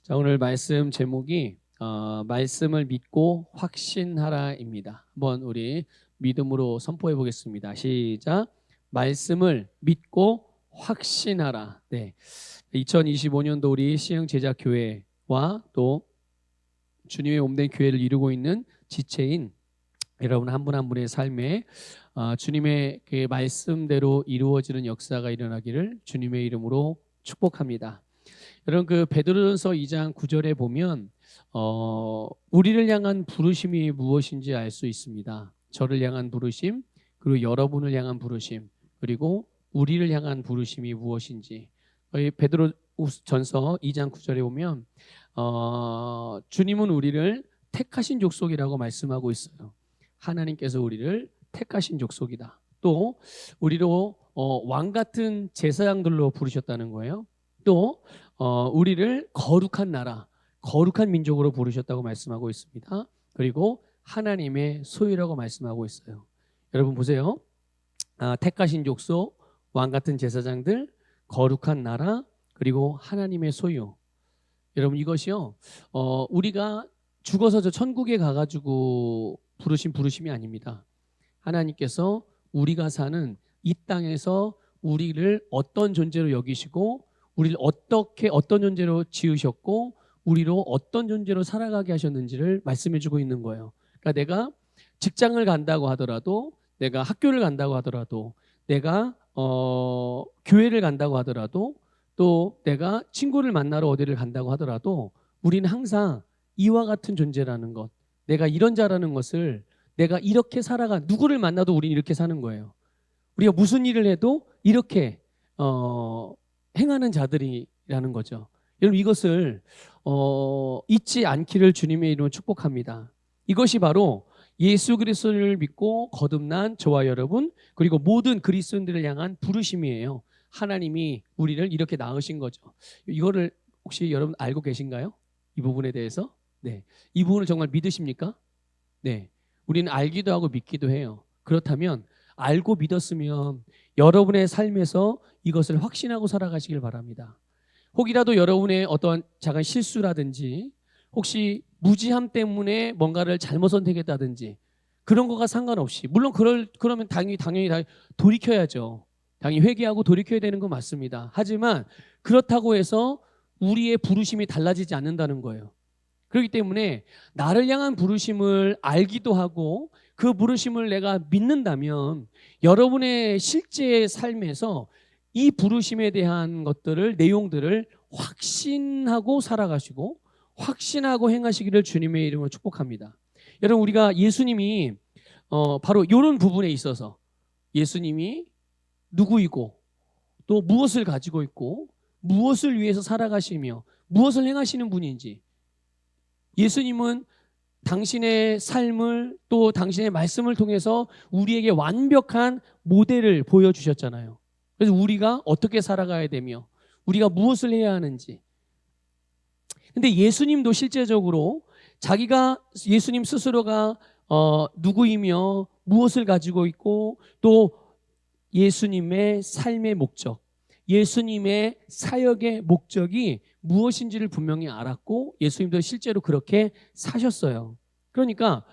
자, 오늘 말씀 제목이 말씀을 믿고 확신하라입니다. 한번 우리 믿음으로 선포해 보겠습니다. 시작. 말씀을 믿고 확신하라. 네. 2025년도 우리 시흥 제자교회와 또 주님의 몸된 교회를 이루고 있는 지체인 여러분 한 분 한 분의 삶에 주님의 그 말씀대로 이루어지는 역사가 일어나기를 주님의 이름으로 축복합니다. 여러분 그 베드로전서 2장 9절에 보면 우리를 향한 부르심이 무엇인지 알 수 있습니다. 저를 향한 부르심, 그리고 여러분을 향한 부르심, 그리고 우리를 향한 부르심이 무엇인지. 베드로전서 2장 9절에 보면 주님은 우리를 택하신 족속이라고 말씀하고 있어요. 하나님께서 우리를 택하신 족속이다. 또 우리로 왕 같은 제사장들로 부르셨다는 거예요. 또 우리를 거룩한 나라, 거룩한 민족으로 부르셨다고 말씀하고 있습니다. 그리고 하나님의 소유라고 말씀하고 있어요. 여러분 보세요. 택하신 족속, 왕 같은 제사장들, 거룩한 나라, 그리고 하나님의 소유. 여러분 이것이요, 우리가 죽어서 저 천국에 가가지고 부르신 부르심이 아닙니다. 하나님께서 우리가 사는 이 땅에서 우리를 어떤 존재로 여기시고 우리를 어떻게 어떤 존재로 지으셨고 우리로 어떤 존재로 살아가게 하셨는지를 말씀해주고 있는 거예요. 그러니까 내가 직장을 간다고 하더라도, 내가 학교를 간다고 하더라도, 내가 교회를 간다고 하더라도, 또 내가 친구를 만나러 어디를 간다고 하더라도 우리는 항상 이와 같은 존재라는 것, 내가 이런 자라는 것을, 내가 이렇게 살아가, 누구를 만나도 우리는 이렇게 사는 거예요. 우리가 무슨 일을 해도 이렇게 행하는 자들이라는 거죠. 여러분 이것을 잊지 않기를 주님의 이름으로 축복합니다. 이것이 바로 예수 그리스도를 믿고 거듭난 저와 여러분, 그리고 모든 그리스도인들을 향한 부르심이에요. 하나님이 우리를 이렇게 낳으신 거죠. 이거를 혹시 여러분 알고 계신가요? 이 부분에 대해서? 네. 이 부분을 정말 믿으십니까? 네. 우리는 알기도 하고 믿기도 해요. 그렇다면 알고 믿었으면 여러분의 삶에서 이것을 확신하고 살아가시길 바랍니다. 혹이라도 여러분의 어떠한 작은 실수라든지, 혹시 무지함 때문에 뭔가를 잘못 선택했다든지, 그런 거가 상관없이, 물론 그러면 당연히 돌이켜야죠. 당연히 회개하고 돌이켜야 되는 건 맞습니다. 하지만 그렇다고 해서 우리의 부르심이 달라지지 않는다는 거예요. 그렇기 때문에 나를 향한 부르심을 알기도 하고 그 부르심을 내가 믿는다면 여러분의 실제 삶에서 이 부르심에 대한 것들을, 내용들을 확신하고 살아가시고 확신하고 행하시기를 주님의 이름으로 축복합니다. 여러분 우리가 예수님이 바로 이런 부분에 있어서 예수님이 누구이고 또 무엇을 가지고 있고 무엇을 위해서 살아가시며 무엇을 행하시는 분인지, 예수님은 당신의 삶을 또 당신의 말씀을 통해서 우리에게 완벽한 모델을 보여주셨잖아요. 그래서 우리가 어떻게 살아가야 되며 우리가 무엇을 해야 하는지. 근데 예수님도 실제적으로 예수님 스스로가 누구이며 무엇을 가지고 있고 또 예수님의 삶의 목적, 예수님의 사역의 목적이 무엇인지를 분명히 알았고 예수님도 실제로 그렇게 사셨어요. 그러니까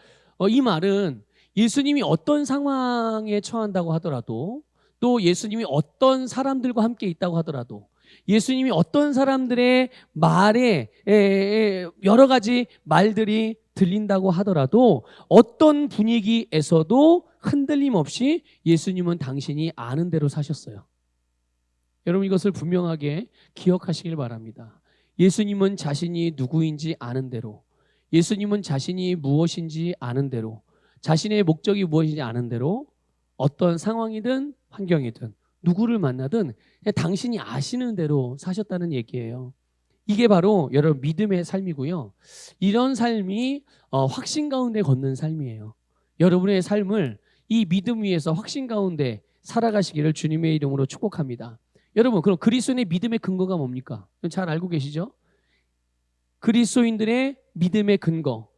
이 말은 예수님이 어떤 상황에 처한다고 하더라도, 또 예수님이 어떤 사람들과 함께 있다고 하더라도, 예수님이 어떤 사람들의 말에 여러 가지 말들이 들린다고 하더라도 어떤 분위기에서도 흔들림 없이 예수님은 당신이 아는 대로 사셨어요. 여러분 이것을 분명하게 기억하시길 바랍니다. 예수님은 자신이 누구인지 아는 대로, 예수님은 자신이 무엇인지 아는 대로, 자신의 목적이 무엇인지 아는 대로 어떤 상황이든 환경이든 누구를 만나든 그냥 당신이 아시는 대로 사셨다는 얘기예요. 이게 바로 여러분 믿음의 삶이고요. 이런 삶이 확신 가운데 걷는 삶이에요. 여러분의 삶을 이 믿음 위에서 확신 가운데 살아가시기를 주님의 이름으로 축복합니다. 여러분 그럼 그리스도인의 믿음의 근거가 뭡니까? 잘 알고 계시죠? 그리스도인들의 믿음의 근거,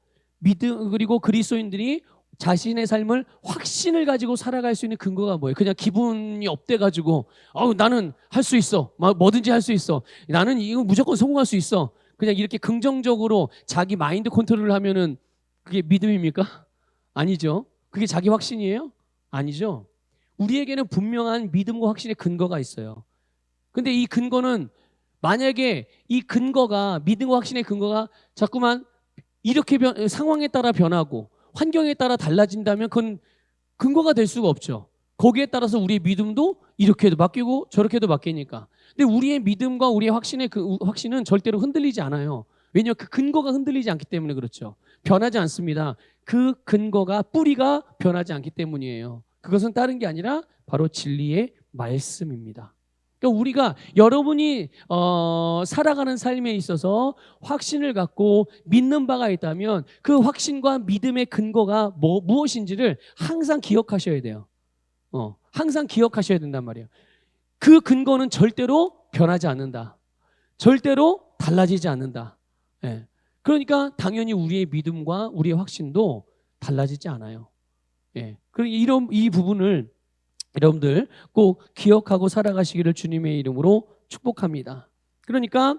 그리고 그리스도인들이 자신의 삶을 확신을 가지고 살아갈 수 있는 근거가 뭐예요? 그냥 기분이 업돼가지고 나는 할 수 있어, 뭐든지 할 수 있어, 나는 이거 무조건 성공할 수 있어, 그냥 이렇게 긍정적으로 자기 마인드 컨트롤을 하면은 그게 믿음입니까? 아니죠. 그게 자기 확신이에요? 아니죠. 우리에게는 분명한 믿음과 확신의 근거가 있어요. 근데 이 근거는 만약에 이 근거가 믿음과 확신의 근거가 자꾸만 이렇게 상황에 따라 변하고 환경에 따라 달라진다면 그건 근거가 될 수가 없죠. 거기에 따라서 우리의 믿음도 이렇게도 바뀌고 저렇게도 바뀌니까. 근데 우리의 믿음과 우리의 확신은 절대로 흔들리지 않아요. 왜냐하면 그 근거가 흔들리지 않기 때문에 그렇죠. 변하지 않습니다. 그 근거가 뿌리가 변하지 않기 때문이에요. 그것은 다른 게 아니라 바로 진리의 말씀입니다. 그러니까 우리가 여러분이 살아가는 삶에 있어서 확신을 갖고 믿는 바가 있다면 그 확신과 믿음의 근거가 무엇인지를 항상 기억하셔야 돼요. 항상 기억하셔야 된단 말이에요. 그 근거는 절대로 변하지 않는다. 절대로 달라지지 않는다. 예. 그러니까 당연히 우리의 믿음과 우리의 확신도 달라지지 않아요. 예. 그러니까 이 부분을 여러분들 꼭 기억하고 살아가시기를 주님의 이름으로 축복합니다. 그러니까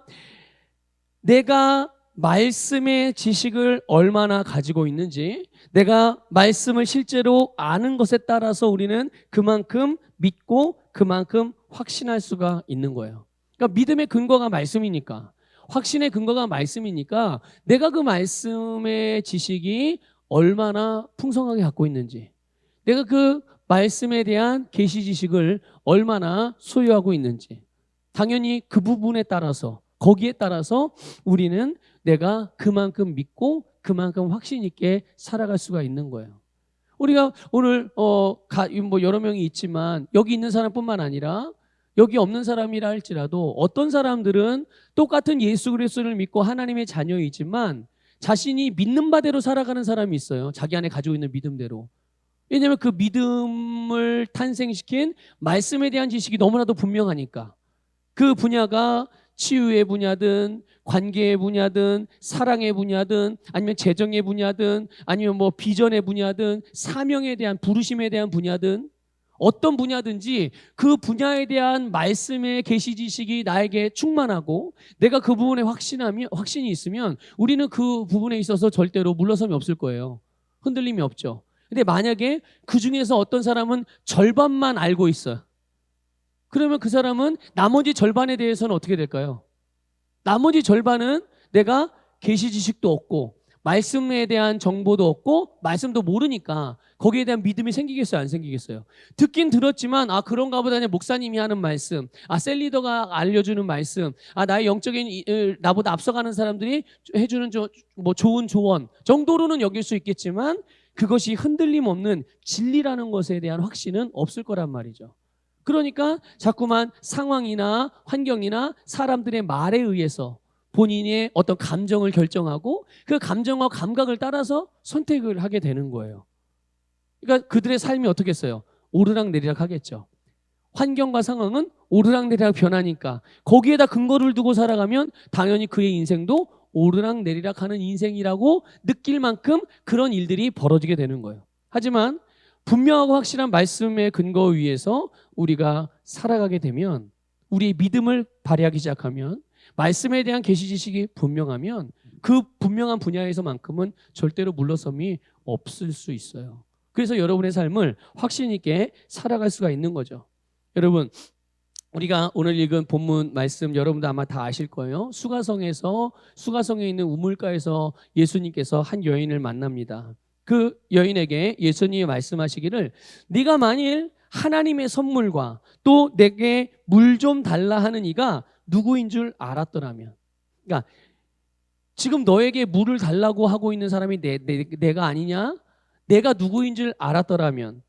내가 말씀의 지식을 얼마나 가지고 있는지, 내가 말씀을 실제로 아는 것에 따라서 우리는 그만큼 믿고 그만큼 확신할 수가 있는 거예요. 그러니까 믿음의 근거가 말씀이니까, 확신의 근거가 말씀이니까 내가 그 말씀의 지식이 얼마나 풍성하게 갖고 있는지, 내가 그 말씀에 대한 계시 지식을 얼마나 소유하고 있는지, 당연히 그 부분에 따라서, 거기에 따라서 우리는 내가 그만큼 믿고 그만큼 확신 있게 살아갈 수가 있는 거예요. 우리가 오늘 여러 명이 있지만 여기 있는 사람뿐만 아니라 여기 없는 사람이라 할지라도 어떤 사람들은 똑같은 예수 그리스도를 믿고 하나님의 자녀이지만 자신이 믿는 바대로 살아가는 사람이 있어요. 자기 안에 가지고 있는 믿음대로. 왜냐하면 그 믿음을 탄생시킨 말씀에 대한 지식이 너무나도 분명하니까. 그 분야가 치유의 분야든 관계의 분야든 사랑의 분야든 아니면 재정의 분야든 아니면 비전의 분야든 사명에 대한 부르심에 대한 분야든 어떤 분야든지 그 분야에 대한 말씀의 계시 지식이 나에게 충만하고 내가 그 부분에 확신이 있으면 우리는 그 부분에 있어서 절대로 물러섬이 없을 거예요. 흔들림이 없죠. 근데 만약에 그 중에서 어떤 사람은 절반만 알고 있어요. 그러면 그 사람은 나머지 절반에 대해서는 어떻게 될까요? 나머지 절반은 내가 계시 지식도 없고 말씀에 대한 정보도 없고 말씀도 모르니까 거기에 대한 믿음이 생기겠어요? 안 생기겠어요? 듣긴 들었지만 그런가 보다 그냥 목사님이 하는 말씀, 셀리더가 알려주는 말씀, 나의 영적인 나보다 앞서가는 사람들이 해주는 좋은 조언 정도로는 여길 수 있겠지만 그것이 흔들림 없는 진리라는 것에 대한 확신은 없을 거란 말이죠. 그러니까 자꾸만 상황이나 환경이나 사람들의 말에 의해서 본인의 어떤 감정을 결정하고 그 감정과 감각을 따라서 선택을 하게 되는 거예요. 그러니까 그들의 삶이 어떻겠어요? 오르락내리락 하겠죠. 환경과 상황은 오르락내리락 변하니까 거기에다 근거를 두고 살아가면 당연히 그의 인생도 오르락내리락 하는 인생이라고 느낄 만큼 그런 일들이 벌어지게 되는 거예요. 하지만 분명하고 확실한 말씀의 근거 위에서 우리가 살아가게 되면 우리의 믿음을 발휘하기 시작하면 말씀에 대한 계시 지식이 분명하면 그 분명한 분야에서만큼은 절대로 물러섬이 없을 수 있어요. 그래서 여러분의 삶을 확신 있게 살아갈 수가 있는 거죠. 여러분, 우리가 오늘 읽은 본문 말씀 여러분도 아마 다 아실 거예요. 수가성에 있는 우물가에서 예수님께서 한 여인을 만납니다. 그 여인에게 예수님이 말씀하시기를 네가 만일 하나님의 선물과 또 내게 물 좀 달라 하는 이가 누구인 줄 알았더라면, 그러니까 지금 너에게 물을 달라고 하고 있는 사람이 내가 아니냐? 내가 누구인 줄 알았더라면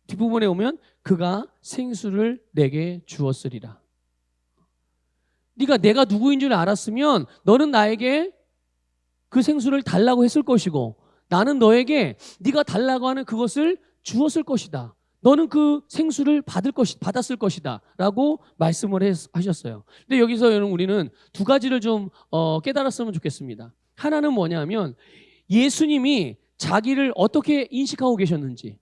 뒷부분에 오면 그가 생수를 내게 주었으리라. 네가 내가 누구인 줄 알았으면 너는 나에게 그 생수를 달라고 했을 것이고 나는 너에게 네가 달라고 하는 그것을 주었을 것이다. 너는 그 생수를 받았을 것이다 라고 말씀을 하셨어요. 근데 여기서 여러분 우리는 두 가지를 좀 깨달았으면 좋겠습니다. 하나는 뭐냐면 예수님이 자기를 어떻게 인식하고 계셨는지,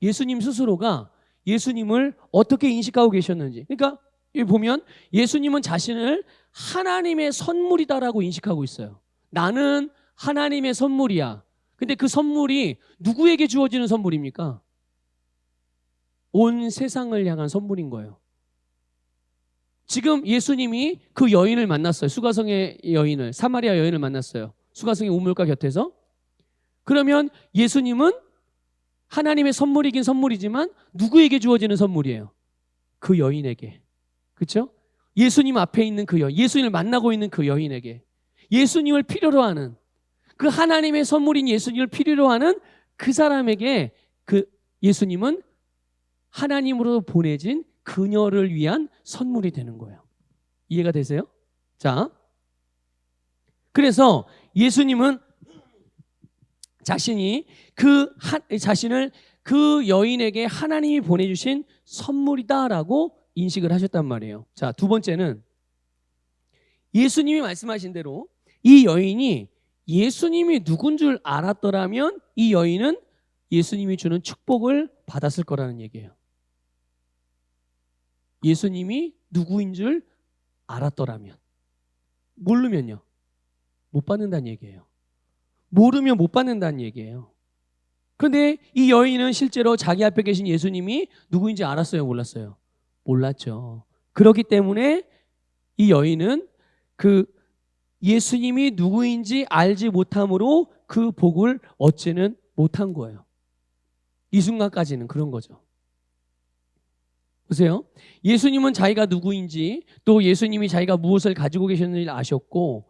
예수님 스스로가 예수님을 어떻게 인식하고 계셨는지. 그러니까 여기 보면 예수님은 자신을 하나님의 선물이다라고 인식하고 있어요. 나는 하나님의 선물이야. 근데 그 선물이 누구에게 주어지는 선물입니까? 온 세상을 향한 선물인 거예요. 지금 예수님이 그 여인을 만났어요. 수가성의 여인을, 사마리아 여인을 만났어요. 수가성의 우물가 곁에서. 그러면 예수님은 하나님의 선물이긴 선물이지만 누구에게 주어지는 선물이에요? 그 여인에게. 그렇죠? 예수님 앞에 있는 그 여인, 예수님을 만나고 있는 그 여인에게, 예수님을 필요로 하는, 그 하나님의 선물인 예수님을 필요로 하는 그 사람에게 그 예수님은 하나님으로 보내진 그녀를 위한 선물이 되는 거예요. 이해가 되세요? 자, 그래서 예수님은 자신을 그 여인에게 하나님이 보내주신 선물이다라고 인식을 하셨단 말이에요. 자, 두 번째는 예수님이 말씀하신 대로 이 여인이 예수님이 누군 줄 알았더라면 이 여인은 예수님이 주는 축복을 받았을 거라는 얘기예요. 예수님이 누구인 줄 알았더라면. 모르면요, 못 받는다는 얘기예요. 모르면 못 받는다는 얘기예요. 그런데 이 여인은 실제로 자기 앞에 계신 예수님이 누구인지 알았어요, 몰랐어요? 몰랐죠. 그렇기 때문에 이 여인은 그 예수님이 누구인지 알지 못함으로 그 복을 얻지는 못한 거예요. 이 순간까지는 그런 거죠. 보세요. 예수님은 자기가 누구인지, 또 예수님이 자기가 무엇을 가지고 계셨는지 아셨고,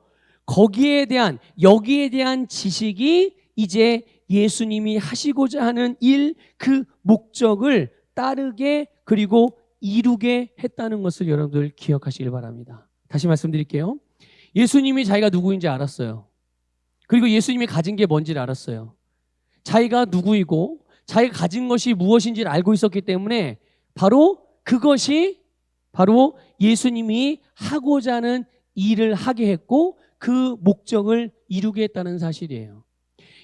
여기에 대한 지식이 이제 예수님이 하시고자 하는 일, 그 목적을 따르게 그리고 이루게 했다는 것을 여러분들 기억하시길 바랍니다. 다시 말씀드릴게요. 예수님이 자기가 누구인지 알았어요. 그리고 예수님이 가진 게 뭔지를 알았어요. 자기가 누구이고 자기가 가진 것이 무엇인지를 알고 있었기 때문에 그것이 바로 예수님이 하고자 하는 일을 하게 했고 그 목적을 이루게 했다는 사실이에요.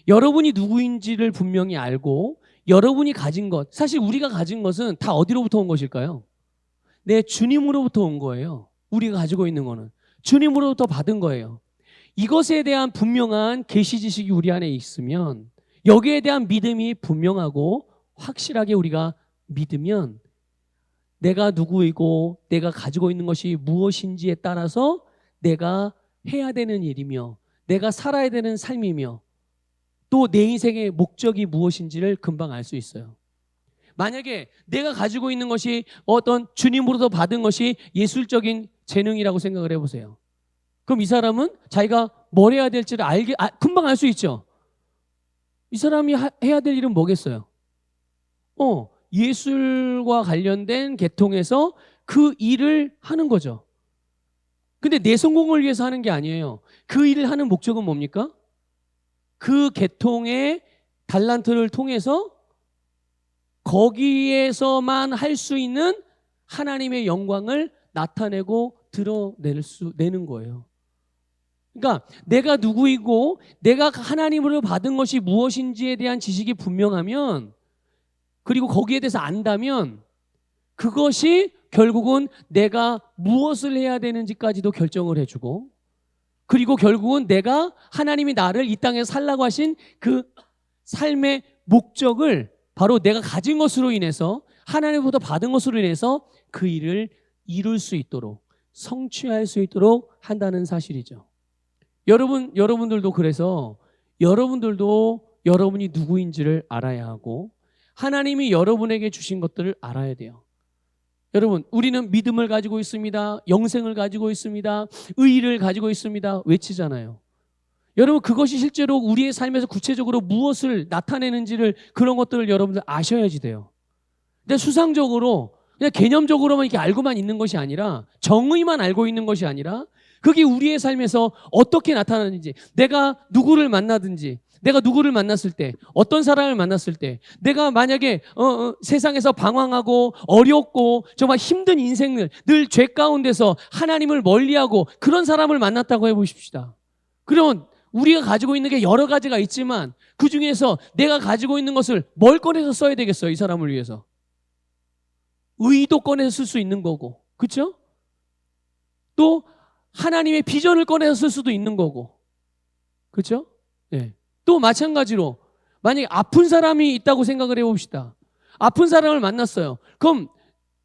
여러분이 누구인지를 분명히 알고 여러분이 가진 것, 사실 우리가 가진 것은 다 어디로부터 온 것일까요? 내 주님으로부터 온 거예요. 우리가 가지고 있는 거는 주님으로부터 받은 거예요. 이것에 대한 분명한 계시 지식이 우리 안에 있으면, 여기에 대한 믿음이 분명하고 확실하게 우리가 믿으면, 내가 누구이고 내가 가지고 있는 것이 무엇인지에 따라서 내가 해야 되는 일이며 내가 살아야 되는 삶이며 또 내 인생의 목적이 무엇인지를 금방 알 수 있어요. 만약에 내가 가지고 있는 것이 어떤 주님으로부터 받은 것이 예술적인 재능이라고 생각을 해보세요. 그럼 이 사람은 자기가 뭘 해야 될지를 금방 알 수 있죠. 이 사람이 해야 될 일은 뭐겠어요? 예술과 관련된 계통에서 그 일을 하는 거죠. 근데 내 성공을 위해서 하는 게 아니에요. 그 일을 하는 목적은 뭡니까? 그 계통의 달란트를 통해서 거기에서만 할 수 있는 하나님의 영광을 나타내고 드러내는 거예요. 그러니까 내가 누구이고 내가 하나님으로 받은 것이 무엇인지에 대한 지식이 분명하면, 그리고 거기에 대해서 안다면, 그것이 결국은 내가 무엇을 해야 되는지까지도 결정을 해주고, 그리고 결국은 내가 하나님이 나를 이 땅에 살라고 하신 그 삶의 목적을 바로 내가 가진 것으로 인해서, 하나님으로부터 받은 것으로 인해서 그 일을 이룰 수 있도록, 성취할 수 있도록 한다는 사실이죠. 여러분들도 그래서 여러분들도 여러분이 누구인지를 알아야 하고 하나님이 여러분에게 주신 것들을 알아야 돼요. 여러분, 우리는 믿음을 가지고 있습니다. 영생을 가지고 있습니다. 의의를 가지고 있습니다. 외치잖아요. 여러분, 그것이 실제로 우리의 삶에서 구체적으로 무엇을 나타내는지를, 그런 것들을 여러분들 아셔야지 돼요. 근데 수상적으로 그냥 개념적으로만 이렇게 알고만 있는 것이 아니라, 정의만 알고 있는 것이 아니라, 그게 우리의 삶에서 어떻게 나타나는지, 내가 누구를 만나든지, 내가 누구를 만났을 때, 어떤 사람을 만났을 때, 내가 만약에 세상에서 방황하고 어렵고 정말 힘든 인생을 늘 죄 가운데서 하나님을 멀리하고 그런 사람을 만났다고 해보십시다. 그러면 우리가 가지고 있는 게 여러 가지가 있지만 그 중에서 내가 가지고 있는 것을 뭘 꺼내서 써야 되겠어요? 이 사람을 위해서. 의도 꺼내서 쓸 수 있는 거고, 그렇죠? 또 하나님의 비전을 꺼내서 쓸 수도 있는 거고. 그렇죠? 예. 또 마찬가지로 만약에 아픈 사람이 있다고 생각을 해봅시다. 아픈 사람을 만났어요. 그럼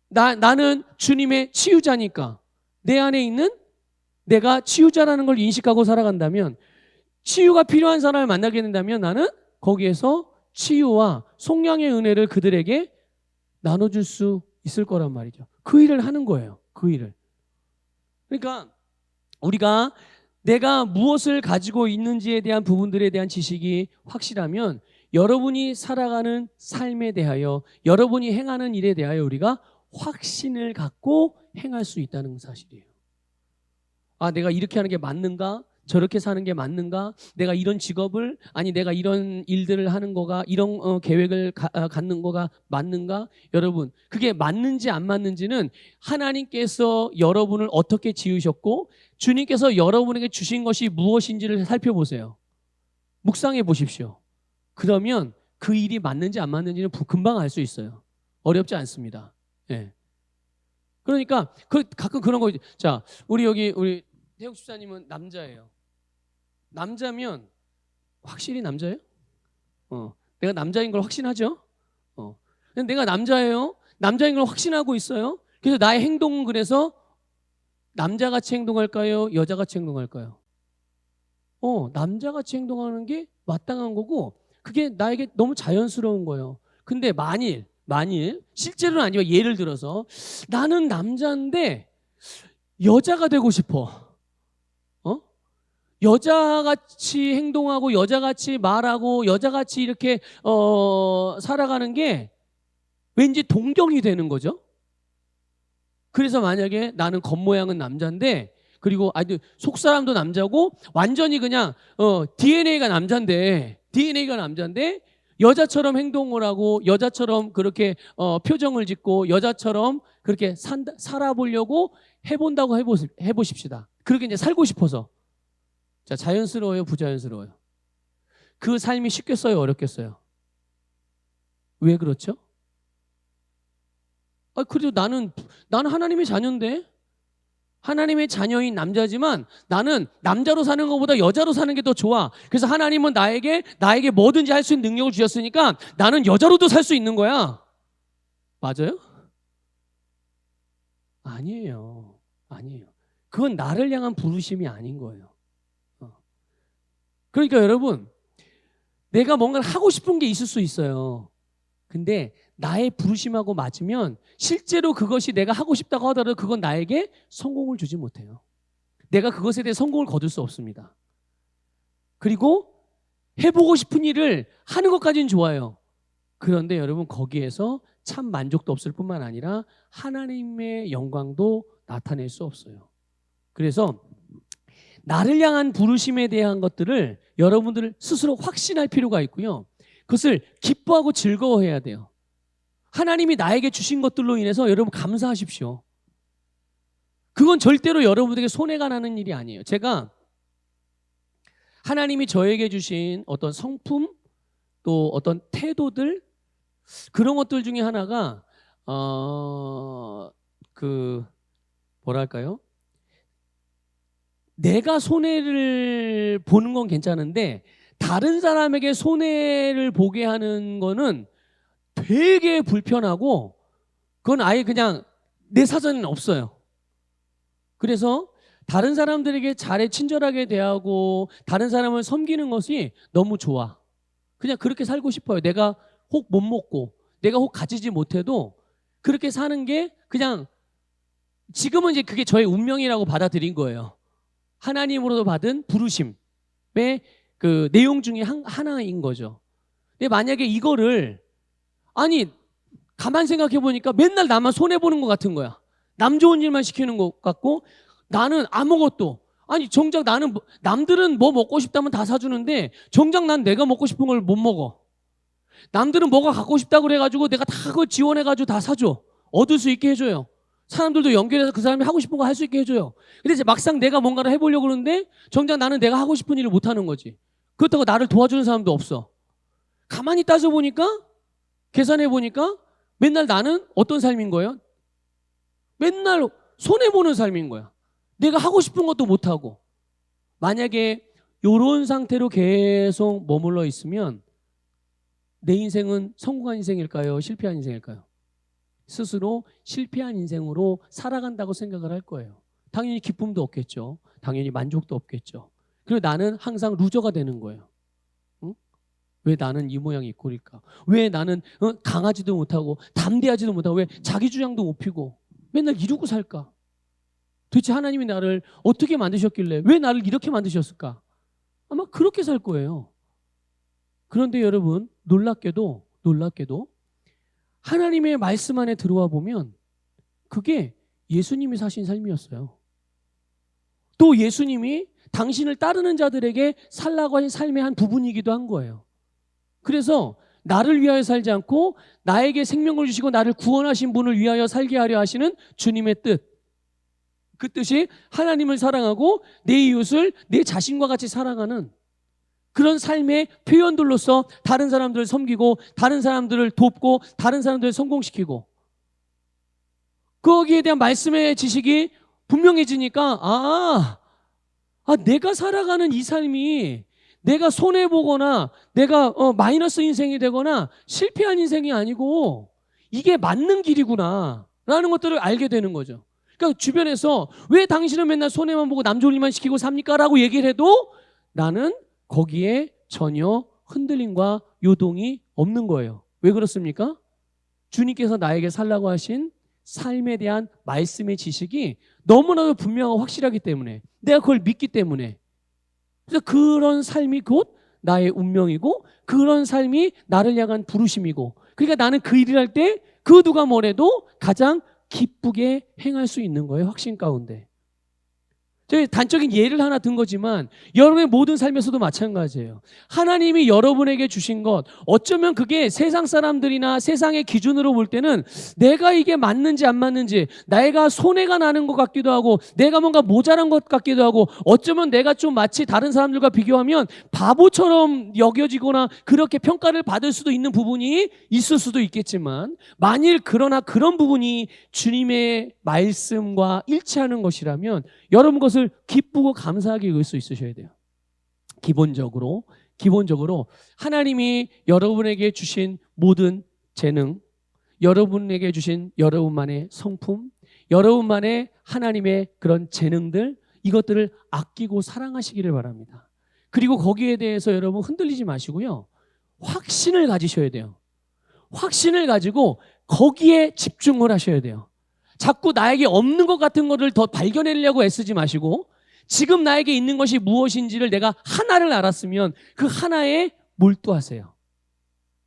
나는 주님의 치유자니까 내 안에 있는 내가 치유자라는 걸 인식하고 살아간다면, 치유가 필요한 사람을 만나게 된다면 나는 거기에서 치유와 속량의 은혜를 그들에게 나눠줄 수 있을 거란 말이죠. 그 일을 하는 거예요. 그 일을. 그러니까 우리가 내가 무엇을 가지고 있는지에 대한 부분들에 대한 지식이 확실하면 여러분이 살아가는 삶에 대하여, 여러분이 행하는 일에 대하여 우리가 확신을 갖고 행할 수 있다는 사실이에요. 아, 내가 이렇게 하는 게 맞는가? 저렇게 사는 게 맞는가? 내가 이런 직업을, 아니 내가 이런 일들을 하는 거가, 이런 계획을 갖는 거가 맞는가? 여러분, 그게 맞는지 안 맞는지는 하나님께서 여러분을 어떻게 지으셨고 주님께서 여러분에게 주신 것이 무엇인지를 살펴보세요. 묵상해 보십시오. 그러면 그 일이 맞는지 안 맞는지는 금방 알 수 있어요. 어렵지 않습니다. 예. 그러니까 가끔 그런 거, 자, 우리 태욱 집사님은 남자예요. 남자면 확실히 남자예요? 내가 남자인 걸 확신하죠? 내가 남자예요. 남자인 걸 확신하고 있어요. 그래서 나의 행동은 그래서 남자같이 행동할까요? 여자같이 행동할까요? 남자같이 행동하는 게 마땅한 거고 그게 나에게 너무 자연스러운 거예요. 근데 만일 실제로는 아니지만 예를 들어서 나는 남자인데 여자가 되고 싶어. 여자같이 행동하고 여자같이 말하고 여자같이 이렇게 살아가는 게 왠지 동경이 되는 거죠. 그래서 만약에 나는 겉모양은 남자인데 그리고 아주 속사람도 남자고 완전히 그냥 DNA가 남자인데 여자처럼 행동을 하고 여자처럼 그렇게 표정을 짓고 여자처럼 그렇게 살아보려고 해본다고 해보십시다. 그렇게 이제 살고 싶어서. 자, 자연스러워요, 부자연스러워요? 그 삶이 쉽겠어요, 어렵겠어요? 왜 그렇죠? 그래도 나는 하나님의 자녀인데, 하나님의 자녀인 남자지만 나는 남자로 사는 것보다 여자로 사는 게 더 좋아. 그래서 하나님은 나에게 뭐든지 할 수 있는 능력을 주셨으니까 나는 여자로도 살 수 있는 거야. 맞아요? 아니에요. 그건 나를 향한 부르심이 아닌 거예요. 그러니까 여러분, 내가 뭔가를 하고 싶은 게 있을 수 있어요. 근데 나의 부르심하고 맞으면 실제로 그것이 내가 하고 싶다고 하더라도 그건 나에게 성공을 주지 못해요. 내가 그것에 대해 성공을 거둘 수 없습니다. 그리고 해보고 싶은 일을 하는 것까지는 좋아요. 그런데 여러분, 거기에서 참 만족도 없을 뿐만 아니라 하나님의 영광도 나타낼 수 없어요. 그래서 나를 향한 부르심에 대한 것들을 여러분들 스스로 확신할 필요가 있고요. 그것을 기뻐하고 즐거워해야 돼요. 하나님이 나에게 주신 것들로 인해서 여러분 감사하십시오. 그건 절대로 여러분에게 손해가 나는 일이 아니에요. 제가 하나님이 저에게 주신 어떤 성품 또 어떤 태도들 그런 것들 중에 하나가 뭐랄까요? 내가 손해를 보는 건 괜찮은데 다른 사람에게 손해를 보게 하는 거는 되게 불편하고 그건 아예 그냥 내 사전에는 없어요. 그래서 다른 사람들에게 친절하게 대하고 다른 사람을 섬기는 것이 너무 좋아. 그냥 그렇게 살고 싶어요. 내가 혹 못 먹고 내가 혹 가지지 못해도 그렇게 사는 게 그냥 지금은 이제 그게 저의 운명이라고 받아들인 거예요. 하나님으로도 받은 부르심의 그 내용 중에 하나인 거죠. 근데 만약에 이거를 가만 생각해 보니까 맨날 나만 손해보는 것 같은 거야. 남 좋은 일만 시키는 것 같고 나는 아무것도 정작 나는 남들은 뭐 먹고 싶다면 다 사주는데 정작 난 내가 먹고 싶은 걸 못 먹어. 남들은 뭐가 갖고 싶다고 그래가지고 내가 다 그걸 지원해가지고 다 사줘. 얻을 수 있게 해줘요. 사람들도 연결해서 그 사람이 하고 싶은 거 할 수 있게 해줘요. 근데 이제 막상 내가 뭔가를 해보려고 그러는데 정작 나는 내가 하고 싶은 일을 못하는 거지. 그렇다고 나를 도와주는 사람도 없어. 가만히 따져보니까 계산해보니까 맨날 나는 어떤 삶인 거예요? 맨날 손해보는 삶인 거야. 내가 하고 싶은 것도 못하고. 만약에 이런 상태로 계속 머물러 있으면 내 인생은 성공한 인생일까요? 실패한 인생일까요? 스스로 실패한 인생으로 살아간다고 생각을 할 거예요. 당연히 기쁨도 없겠죠. 당연히 만족도 없겠죠. 그리고 나는 항상 루저가 되는 거예요. 응? 왜 나는 이 모양이 꼴일까? 왜 나는 강하지도 못하고 담대하지도 못하고 왜 자기 주장도 못 피고 맨날 이루고 살까? 도대체 하나님이 나를 어떻게 만드셨길래 왜 나를 이렇게 만드셨을까? 아마 그렇게 살 거예요. 그런데 여러분 놀랍게도 하나님의 말씀 안에 들어와 보면 그게 예수님이 사신 삶이었어요. 또 예수님이 당신을 따르는 자들에게 살라고 하신 삶의 한 부분이기도 한 거예요. 그래서 나를 위하여 살지 않고 나에게 생명을 주시고 나를 구원하신 분을 위하여 살게 하려 하시는 주님의 뜻. 그 뜻이 하나님을 사랑하고 내 이웃을 내 자신과 같이 사랑하는 그런 삶의 표현들로서 다른 사람들을 섬기고 다른 사람들을 돕고 다른 사람들을 성공시키고 거기에 대한 말씀의 지식이 분명해지니까 내가 살아가는 이 삶이 내가 손해보거나 내가 마이너스 인생이 되거나 실패한 인생이 아니고 이게 맞는 길이구나 라는 것들을 알게 되는 거죠. 그러니까 주변에서 왜 당신은 맨날 손해만 보고 남 좋은 일만 시키고 삽니까? 라고 얘기를 해도 나는 거기에 전혀 흔들림과 요동이 없는 거예요. 왜 그렇습니까? 주님께서 나에게 살라고 하신 삶에 대한 말씀의 지식이 너무나도 분명하고 확실하기 때문에 내가 그걸 믿기 때문에 그래서 그런 삶이 곧 나의 운명이고 그런 삶이 나를 향한 부르심이고 그러니까 나는 그 일을 할 때 그 누가 뭐래도 가장 기쁘게 행할 수 있는 거예요. 확신 가운데. 저희 단적인 예를 하나 든 거지만 여러분의 모든 삶에서도 마찬가지예요. 하나님이 여러분에게 주신 것 어쩌면 그게 세상 사람들이나 세상의 기준으로 볼 때는 내가 이게 맞는지 안 맞는지 내가 손해가 나는 것 같기도 하고 내가 뭔가 모자란 것 같기도 하고 어쩌면 내가 좀 마치 다른 사람들과 비교하면 바보처럼 여겨지거나 그렇게 평가를 받을 수도 있는 부분이 있을 수도 있겠지만 만일 그러나 그런 부분이 주님의 말씀과 일치하는 것이라면 여러분 것을 기쁘고 감사하게 여길 수 있으셔야 돼요. 기본적으로 하나님이 여러분에게 주신 모든 재능, 여러분에게 주신 여러분만의 성품, 여러분만의 하나님의 그런 재능들 이것들을 아끼고 사랑하시기를 바랍니다. 그리고 거기에 대해서 여러분 흔들리지 마시고요. 확신을 가지셔야 돼요. 확신을 가지고 거기에 집중을 하셔야 돼요. 자꾸 나에게 없는 것 같은 것을 더 발견하려고 애쓰지 마시고 지금 나에게 있는 것이 무엇인지를 내가 하나를 알았으면 그 하나에 몰두하세요.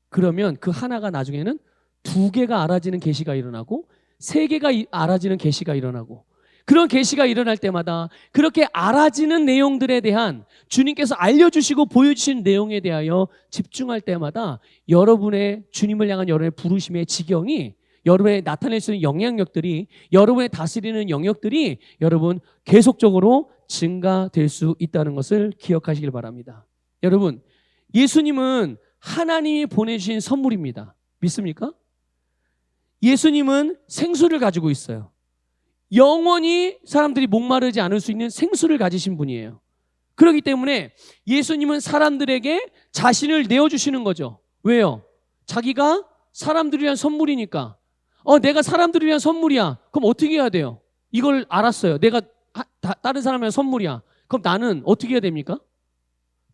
그러면 그 하나가 나중에는 2개가 알아지는 계시가 일어나고 3개가 알아지는 계시가 일어나고 그런 계시가 일어날 때마다 그렇게 알아지는 내용들에 대한 주님께서 알려주시고 보여주신 내용에 대하여 집중할 때마다 여러분의 주님을 향한 여러분의 부르심의 지경이 여러분의 나타낼 수 있는 영향력들이 여러분의 다스리는 영역들이 여러분 계속적으로 증가될 수 있다는 것을 기억하시길 바랍니다. 여러분 예수님은 하나님이 보내주신 선물입니다. 믿습니까? 예수님은 생수를 가지고 있어요. 영원히 사람들이 목마르지 않을 수 있는 생수를 가지신 분이에요. 그렇기 때문에 예수님은 사람들에게 자신을 내어주시는 거죠. 왜요? 자기가 사람들을 위한 선물이니까. 내가 사람들을 위한 선물이야. 그럼 어떻게 해야 돼요? 이걸 알았어요. 내가 다른 사람의 선물이야. 그럼 나는 어떻게 해야 됩니까?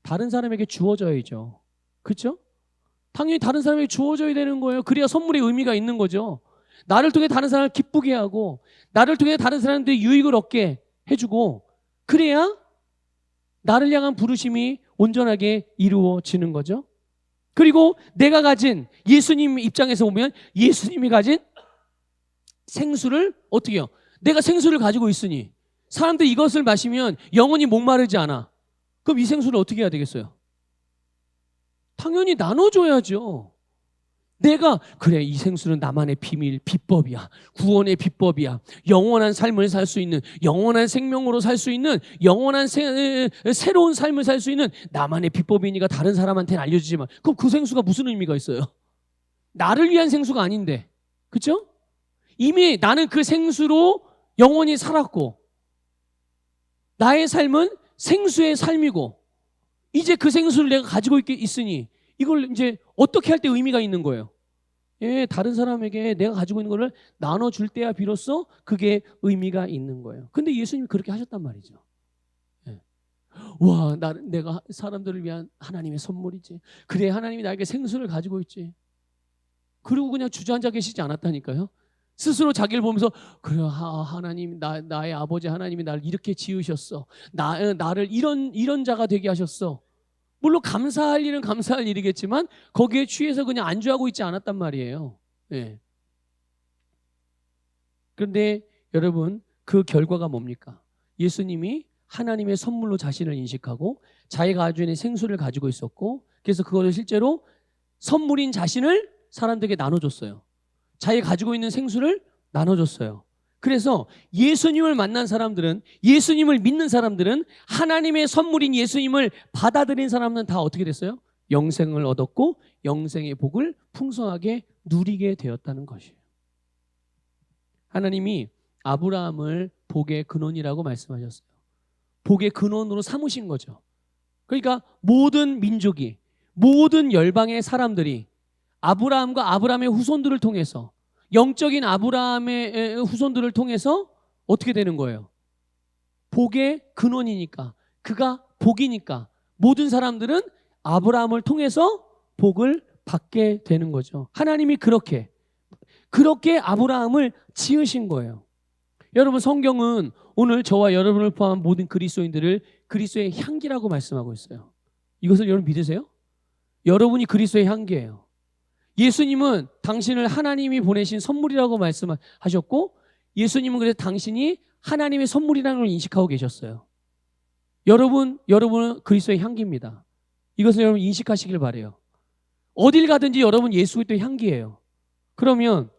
다른 사람에게 주어져야죠. 그렇죠? 당연히 다른 사람에게 주어져야 되는 거예요. 그래야 선물의 의미가 있는 거죠. 나를 통해 다른 사람을 기쁘게 하고 나를 통해 다른 사람들이 유익을 얻게 해주고 그래야 나를 향한 부르심이 온전하게 이루어지는 거죠. 그리고 내가 가진 예수님 입장에서 보면 예수님이 가진 생수를 어떻게 해요? 내가 생수를 가지고 있으니 사람들이 이것을 마시면 영원히 목마르지 않아. 그럼 이 생수를 어떻게 해야 되겠어요? 당연히 나눠줘야죠. 내가 그래 이 생수는 나만의 비밀, 비법이야. 구원의 비법이야. 영원한 삶을 살 수 있는 영원한 생명으로 살 수 있는 영원한 새로운 삶을 살 수 있는 나만의 비법이니까 다른 사람한테는 알려주지만 그럼 그 생수가 무슨 의미가 있어요? 나를 위한 생수가 아닌데 그렇죠? 이미 나는 그 생수로 영원히 살았고 나의 삶은 생수의 삶이고 이제 그 생수를 내가 가지고 있으니 이걸 이제 어떻게 할 때 의미가 있는 거예요? 예, 다른 사람에게 내가 가지고 있는 거를 나눠줄 때야 비로소 그게 의미가 있는 거예요. 근데 예수님이 그렇게 하셨단 말이죠. 예. 와, 내가 사람들을 위한 하나님의 선물이지. 그래, 하나님이 나에게 생수를 가지고 있지. 그리고 그냥 주저앉아 계시지 않았다니까요. 스스로 자기를 보면서 그래, 하나님, 나의 아버지 하나님이 나를 이렇게 지으셨어. 나를 이런 자가 되게 하셨어. 물론 감사할 일은 감사할 일이겠지만 거기에 취해서 그냥 안주하고 있지 않았단 말이에요. 예. 그런데 여러분, 그 결과가 뭡니까? 예수님이 하나님의 선물로 자신을 인식하고 자기가 가지고 있는 생수를 가지고 있었고, 그래서 그것을 실제로 선물인 자신을 사람들에게 나눠줬어요. 자기가 가지고 있는 생수를 나눠줬어요. 그래서 예수님을 만난 사람들은, 예수님을 믿는 사람들은, 하나님의 선물인 예수님을 받아들인 사람은 다 어떻게 됐어요? 영생을 얻었고 영생의 복을 풍성하게 누리게 되었다는 것이에요. 하나님이 아브라함을 복의 근원이라고 말씀하셨어요. 복의 근원으로 삼으신 거죠. 그러니까 모든 민족이, 모든 열방의 사람들이 아브라함과 아브라함의 후손들을 통해서, 영적인 아브라함의 후손들을 통해서 어떻게 되는 거예요? 복의 근원이니까, 그가 복이니까 모든 사람들은 아브라함을 통해서 복을 받게 되는 거죠. 하나님이 그렇게 아브라함을 지으신 거예요. 여러분, 성경은 오늘 저와 여러분을 포함한 모든 그리스도인들을 그리스도의 향기라고 말씀하고 있어요. 이것을 여러분 믿으세요? 여러분이 그리스도의 향기예요. 예수님은 당신을 하나님이 보내신 선물이라고 말씀하셨고, 예수님은 그래서 당신이 하나님의 선물이라는 걸 인식하고 계셨어요. 여러분은 그리스도의 향기입니다. 이것을 여러분 인식하시길 바라요. 어딜 가든지 여러분 예수 그리스도의 향기예요. 그러면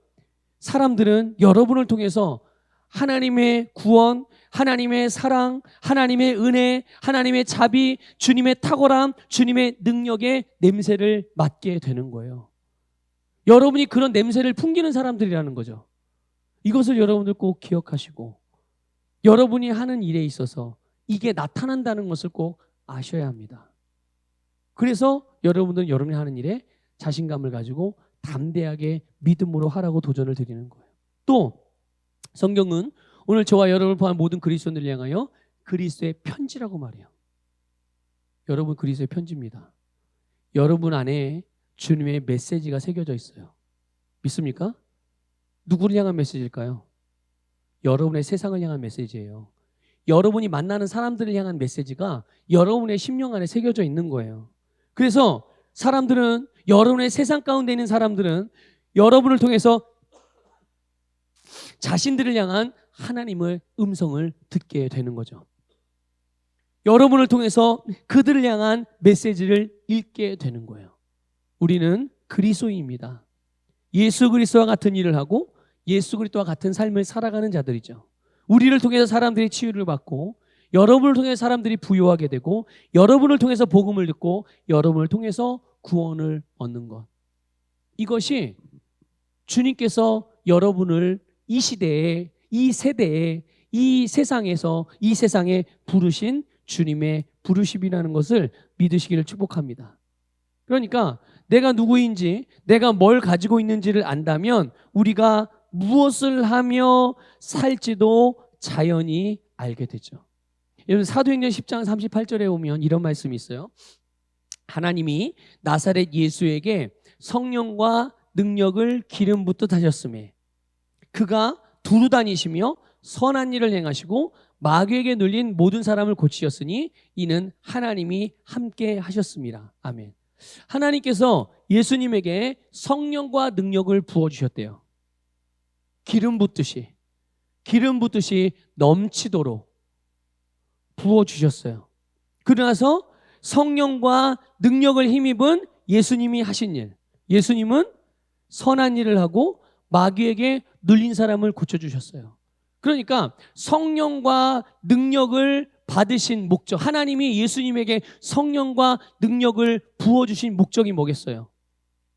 사람들은 여러분을 통해서 하나님의 구원, 하나님의 사랑, 하나님의 은혜, 하나님의 자비, 주님의 탁월함, 주님의 능력의 냄새를 맡게 되는 거예요. 여러분이 그런 냄새를 풍기는 사람들이라는 거죠. 이것을 여러분들 꼭 기억하시고, 여러분이 하는 일에 있어서 이게 나타난다는 것을 꼭 아셔야 합니다. 그래서 여러분들은 여러분이 하는 일에 자신감을 가지고 담대하게 믿음으로 하라고 도전을 드리는 거예요. 또 성경은 오늘 저와 여러분을 포함한 모든 그리스도인들을 향하여 그리스도의 편지라고 말해요. 여러분, 그리스도의 편지입니다. 여러분 안에 주님의 메시지가 새겨져 있어요. 믿습니까? 누구를 향한 메시지일까요? 여러분의 세상을 향한 메시지예요. 여러분이 만나는 사람들을 향한 메시지가 여러분의 심령 안에 새겨져 있는 거예요. 그래서 사람들은, 여러분의 세상 가운데 있는 사람들은 여러분을 통해서 자신들을 향한 하나님의 음성을 듣게 되는 거죠. 여러분을 통해서 그들을 향한 메시지를 읽게 되는 거예요. 우리는 그리스도인입니다. 예수 그리스도와 같은 일을 하고 예수 그리스도와 같은 삶을 살아가는 자들이죠. 우리를 통해서 사람들이 치유를 받고, 여러분을 통해서 사람들이 부유하게 되고, 여러분을 통해서 복음을 듣고, 여러분을 통해서 구원을 얻는 것. 이것이 주님께서 여러분을 이 시대에, 이 세대에, 이 세상에서, 이 세상에 부르신 주님의 부르심이라는 것을 믿으시기를 축복합니다. 그러니까 내가 누구인지, 내가 뭘 가지고 있는지를 안다면 우리가 무엇을 하며 살지도 자연히 알게 되죠. 여러분, 사도행전 10장 38절에 오면 이런 말씀이 있어요. 하나님이 나사렛 예수에게 성령과 능력을 기름 붓듯 하셨으며 그가 두루 다니시며 선한 일을 행하시고 마귀에게 눌린 모든 사람을 고치셨으니 이는 하나님이 함께 하셨습니다. 아멘. 하나님께서 예수님에게 성령과 능력을 부어주셨대요. 기름 붓듯이 넘치도록 부어주셨어요. 그러나서 성령과 능력을 힘입은 예수님이 하신 일, 예수님은 선한 일을 하고 마귀에게 눌린 사람을 고쳐주셨어요. 그러니까 성령과 능력을 받으신 목적, 하나님이 예수님에게 성령과 능력을 부어주신 목적이 뭐겠어요?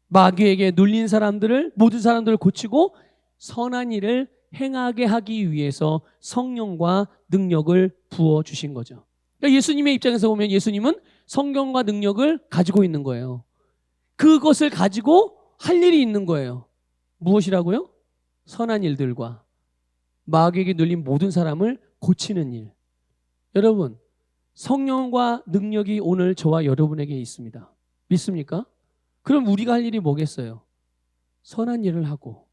마귀에게 눌린 사람들을, 모든 사람들을 고치고 선한 일을 행하게 하기 위해서 성령과 능력을 부어주신 거죠. 그러니까 예수님의 입장에서 보면 예수님은 성령과 능력을 가지고 있는 거예요. 그것을 가지고 할 일이 있는 거예요. 무엇이라고요? 선한 일들과 마귀에게 눌린 모든 사람을 고치는 일. 여러분, 성령과 능력이 오늘 저와 여러분에게 있습니다. 믿습니까? 그럼 우리가 할 일이 뭐겠어요? 선한 일을 하고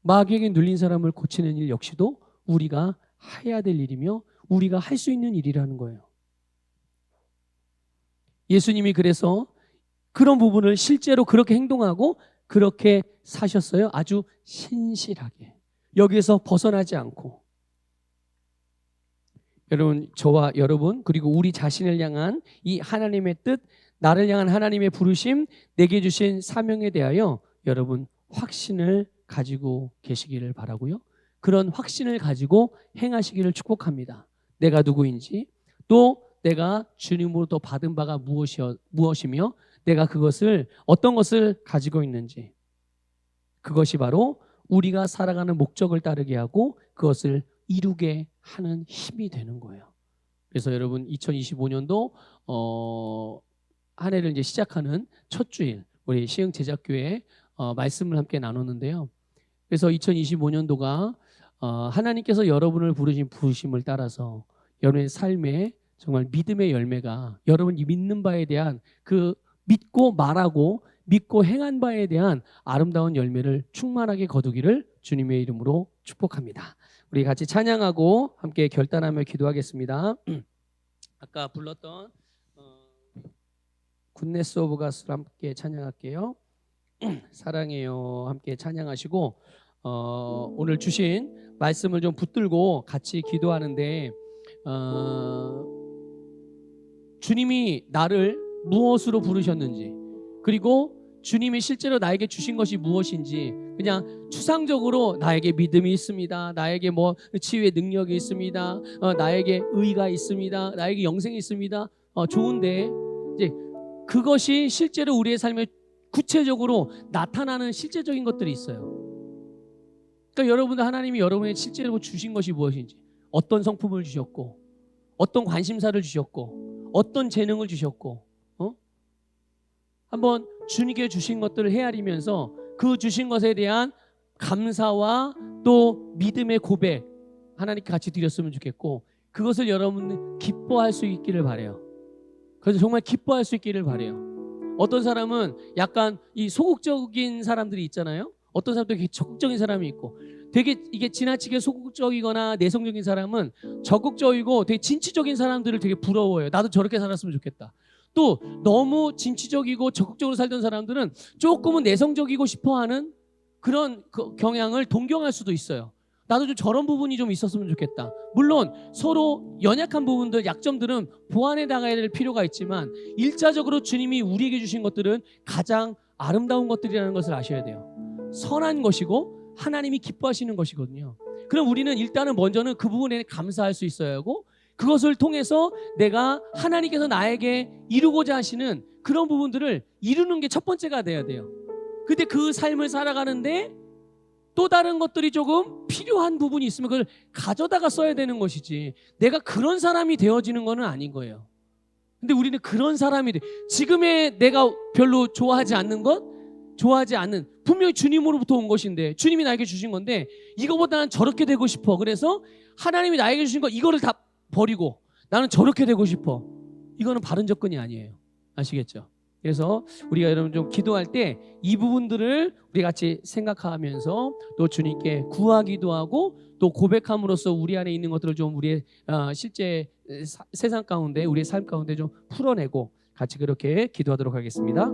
마귀에게 눌린 사람을 고치는 일 역시도 우리가 해야 될 일이며 우리가 할 수 있는 일이라는 거예요. 예수님이 그래서 그런 부분을 실제로 그렇게 행동하고 그렇게 사셨어요. 아주 신실하게. 여기에서 벗어나지 않고. 여러분, 저와 여러분 그리고 우리 자신을 향한 이 하나님의 뜻, 나를 향한 하나님의 부르심, 내게 주신 사명에 대하여 여러분 확신을 가지고 계시기를 바라고요. 그런 확신을 가지고 행하시기를 축복합니다. 내가 누구인지, 또 내가 주님으로부터 받은 바가 무엇이며 내가 그것을 어떤 것을 가지고 있는지, 그것이 바로 우리가 살아가는 목적을 따르게 하고 그것을 이루게 하는 힘이 되는 거예요. 그래서 여러분 2025년도 한 해를 이제 시작하는 첫 주일 우리 시흥 제작교회 말씀을 함께 나누는데요. 그래서 2025년도가 하나님께서 여러분을 부르신 부르심을 따라서 여러분의 삶에 정말 믿음의 열매가 여러분이 믿는 바에 대한 그 믿고 말하고 믿고 행한 바에 대한 아름다운 열매를 충만하게 거두기를 주님의 이름으로 축복합니다. 우리 같이 찬양하고 함께 결단하며 기도하겠습니다. 아까 불렀던 굿네스 오브 가스를 함께 찬양할게요. 사랑해요 함께 찬양하시고 오늘 주신 말씀을 좀 붙들고 같이 기도하는데 주님이 나를 무엇으로 부르셨는지, 그리고 주님이 실제로 나에게 주신 것이 무엇인지, 그냥 추상적으로 나에게 믿음이 있습니다, 나에게 뭐 치유의 능력이 있습니다, 나에게 의가 있습니다, 나에게 영생이 있습니다, 좋은데 이제 그것이 실제로 우리의 삶에 구체적으로 나타나는 실제적인 것들이 있어요. 그러니까 여러분들, 하나님이 여러분에게 실제로 주신 것이 무엇인지, 어떤 성품을 주셨고, 어떤 관심사를 주셨고, 어떤 재능을 주셨고, 한번 주님께 주신 것들을 헤아리면서 그 주신 것에 대한 감사와 또 믿음의 고백 하나님께 같이 드렸으면 좋겠고, 그것을 여러분 기뻐할 수 있기를 바라요. 그래서 정말 기뻐할 수 있기를 바라요. 어떤 사람은 약간 이 소극적인 사람들이 있잖아요. 어떤 사람도 되게 적극적인 사람이 있고, 되게 이게 지나치게 소극적이거나 내성적인 사람은 적극적이고 되게 진취적인 사람들을 되게 부러워해요. 나도 저렇게 살았으면 좋겠다. 또 너무 진취적이고 적극적으로 살던 사람들은 조금은 내성적이고 싶어하는 그런 경향을 동경할 수도 있어요. 나도 좀 저런 부분이 좀 있었으면 좋겠다. 물론 서로 연약한 부분들, 약점들은 보완해 나가야 될 필요가 있지만 일차적으로 주님이 우리에게 주신 것들은 가장 아름다운 것들이라는 것을 아셔야 돼요. 선한 것이고 하나님이 기뻐하시는 것이거든요. 그럼 우리는 일단은 먼저는 그 부분에 감사할 수 있어야 하고, 그것을 통해서 내가 하나님께서 나에게 이루고자 하시는 그런 부분들을 이루는 게 첫 번째가 돼야 돼요. 근데 그 삶을 살아가는데 또 다른 것들이 조금 필요한 부분이 있으면 그걸 가져다가 써야 되는 것이지, 내가 그런 사람이 되어지는 건 아닌 거예요. 근데 우리는 그런 사람이 돼. 지금의 내가 별로 좋아하지 않는 것, 좋아하지 않는, 분명히 주님으로부터 온 것인데, 주님이 나에게 주신 건데 이거보다는 저렇게 되고 싶어. 그래서 하나님이 나에게 주신 거 이거를 다 버리고 나는 저렇게 되고 싶어. 이거는 바른 접근이 아니에요. 아시겠죠? 그래서 우리가 여러분 좀 기도할 때 이 부분들을 우리 같이 생각하면서 또 주님께 구하기도 하고, 또 고백함으로써 우리 안에 있는 것들을 좀 우리의 실제 세상 가운데, 우리의 삶 가운데 좀 풀어내고 같이 그렇게 기도하도록 하겠습니다.